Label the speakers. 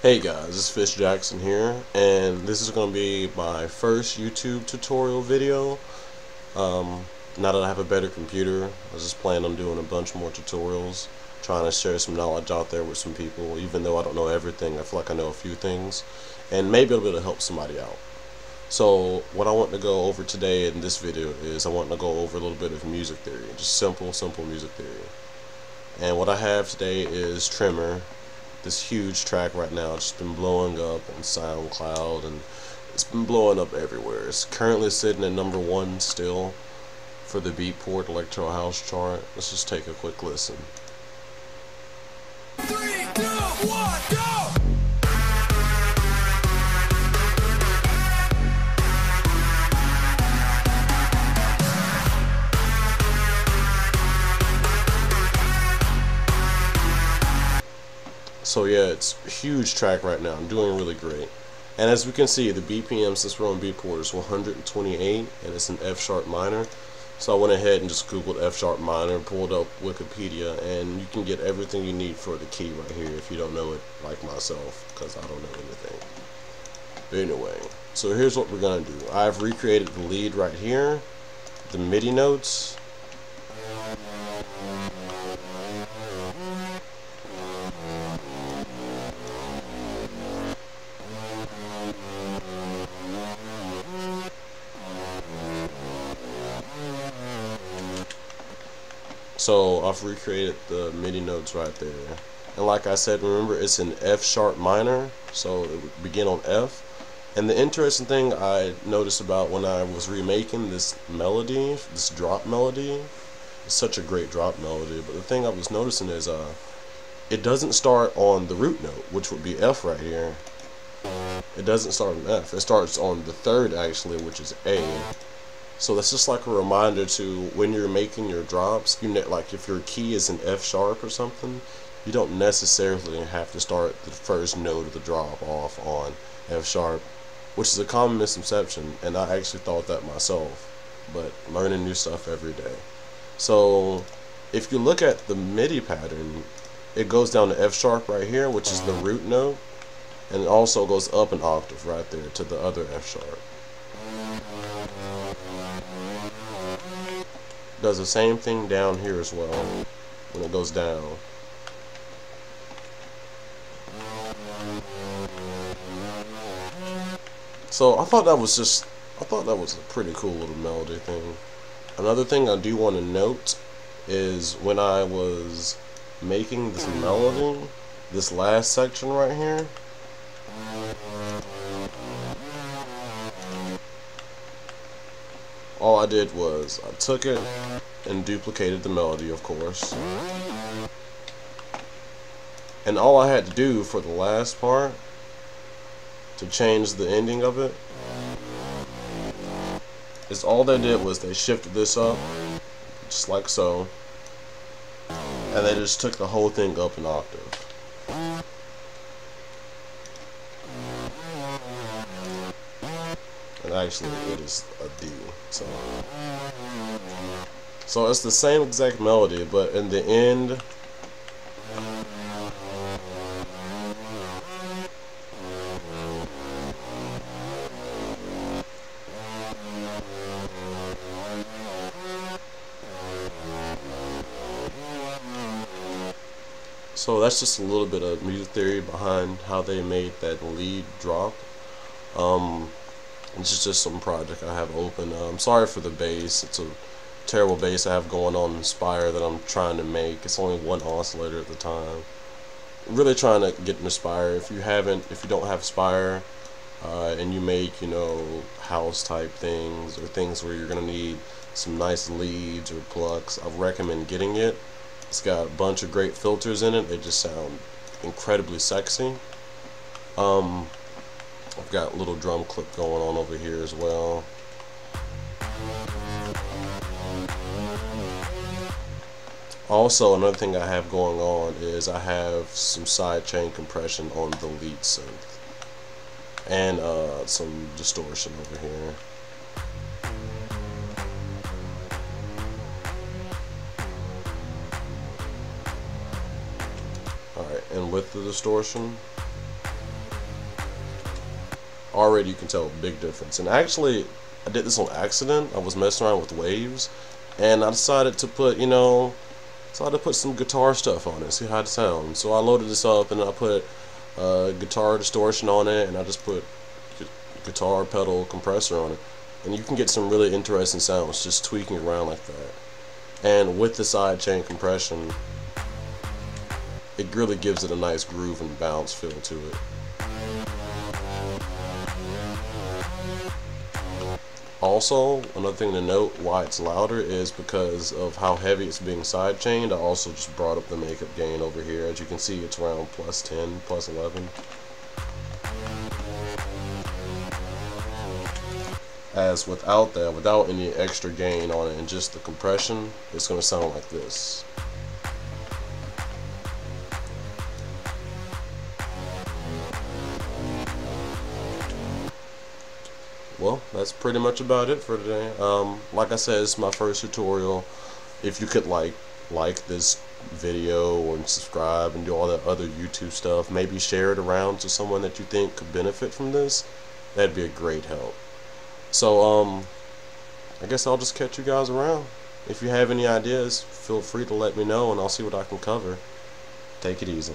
Speaker 1: Hey guys, this is Fish Jackson here, and this is going to be my first YouTube tutorial video. Now that I have a better computer, I was just planning on doing a bunch more tutorials, trying to share some knowledge out there with some people. Even though I don't know everything, I feel like I know a few things, and maybe it'll be able to help somebody out. So what I want to go over today in this video is I want to go over a little bit of music theory, just simple music theory. And what I have today is Tremor, this huge track right now. It's been blowing up on SoundCloud and it's been blowing up everywhere. It's currently sitting at #1 still for the Beatport Electro House chart. Let's just take a quick listen.
Speaker 2: 3, 2, 1, go!
Speaker 1: So yeah, it's a huge track right now. I'm doing really great. And as we can see, the BPM since we're on Beatport is 128 and it's an F sharp minor. So I went ahead and just googled F sharp minor, pulled up Wikipedia, and you can get everything you need for the key right here if you don't know it like myself, because I don't know anything. But anyway, so here's what we're gonna do. I've recreated the lead right here, the MIDI notes. So I've recreated the MIDI notes right there. And like I said, remember it's an F sharp minor, so it would begin on F. And the interesting thing I noticed about when I was remaking this melody, this drop melody, it's such a great drop melody, but the thing I was noticing is it doesn't start on the root note, which would be F right here. It doesn't start on F. It starts on the third actually, which is A. So that's just like a reminder to when you're making your drops, like if your key is an F sharp or something, you don't necessarily have to start the first note of the drop off on F sharp, which is a common misconception, and I actually thought that myself, but learning new stuff every day. So if you look at the MIDI pattern, it goes down to F sharp right here, which is the root note, and it also goes up an octave right there to the other F sharp. Does the same thing down here as well when it goes down. So I thought that was a pretty cool little melody thing. Another thing I do want to note is when I was making this melody, this last section right here, all I did was I took it and duplicated the melody, of course. And all I had to do for the last part to change the ending of it is all they did was they shifted this up, just like so, and they just took the whole thing up an octave. And actually it is a D. So it's the same exact melody, but in the end so that's just a little bit of music theory behind how they made that lead drop. This is just some project I have open. I'm sorry for the bass. It's a terrible bass I have going on in Spire that I'm trying to make. It's only one oscillator at the time. Really trying to get into Spire. If you don't have Spire, and you make, house type things or things where you're gonna need some nice leads or plucks, I recommend getting it. It's got a bunch of great filters in it. They just sound incredibly sexy. I've got a little drum clip going on over here as well. Also, another thing I have going on is I have some sidechain compression on the lead synth and some distortion over here. and with the distortion, already you can tell a big difference. And actually, I did this on accident. I was messing around with waves, and I decided to put, some guitar stuff on it, see how it sounds. So I loaded this up, and I put guitar distortion on it, and I just put guitar pedal compressor on it, and you can get some really interesting sounds just tweaking around like that. And with the sidechain compression, it really gives it a nice groove and bounce feel to it. Also, another thing to note why it's louder is because of how heavy it's being sidechained. I also just brought up the makeup gain over here. As you can see, it's around +10, +11. As without that, without any extra gain on it and just the compression, it's going to sound like this. Well, that's pretty much about it for today. Like I said, it's my first tutorial. If you could like this video and subscribe and do all that other YouTube stuff, maybe share it around to someone that you think could benefit from this, that'd be a great help. So I guess I'll just catch you guys around. If you have any ideas, feel free to let me know and I'll see what I can cover. Take it easy.